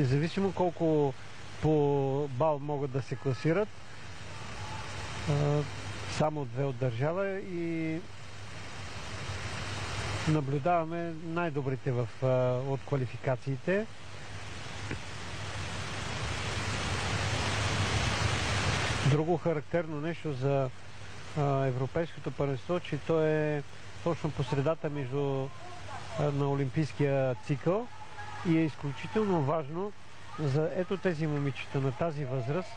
Независимо колко по бал могат да се класират, само две от държава и наблюдаваме най-добрите от квалификациите. Друго характерно нещо за европейското първенство, че то е точно по средата на олимпийския цикъл и е изключително важно за ето тези момичета на тази възраст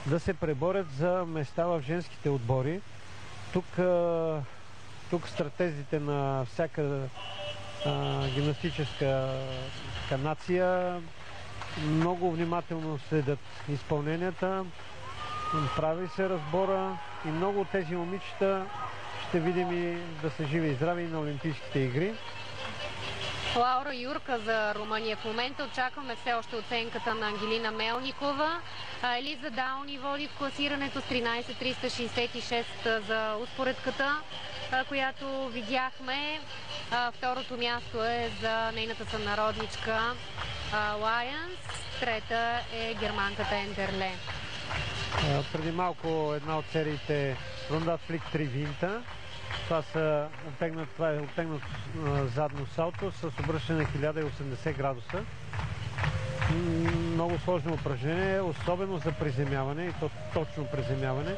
да се преборят за места в женските отбори. Тук стратезите на всяка гимнастическа нация много внимателно следят изпълненията, прави се разбора и много от тези момичета ще видим и да са живи и здрави на Олимпийските игри. Лаура Юрка за Румъния. В момента очакваме все още оценката на Ангелина Мелникова. Елиза Дауни води в класирането с 13,366 за успоредката, която видяхме. Второто място е за нейната сънародничка Лайънс. Трета е германката Ендерле. Преди малко една от сериите Ронда Флик 3 винта. Това е обтегнат задно салто с обръщане на 1080 градуса. Много сложно упражнение, особено за приземяване и точно приземяване.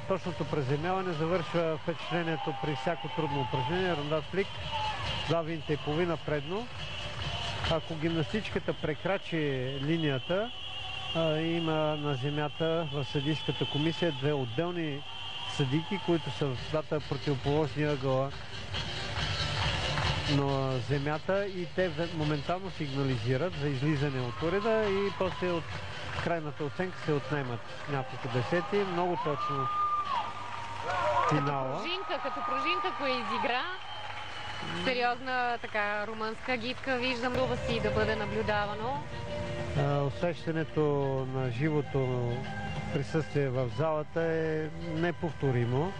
Точното приземяване завършва впечатлението при всяко трудно упражнение. Ронда Флик, 2 винта и половина предно. Ако гимнастичката прекрачи линията, има на земята в съдийската комисия две отделни съдийки, които са в двата противоположни ъгъла на земята и те моментално сигнализират за излизане от уреда и после от крайната оценка се отнемат няколко десети. Много точно финала. Като пружинка, кое изигра. Сериозна така румънска гидка, виждам това си да бъде наблюдавано. Усещането на живото присъствие в залата е неповторимо.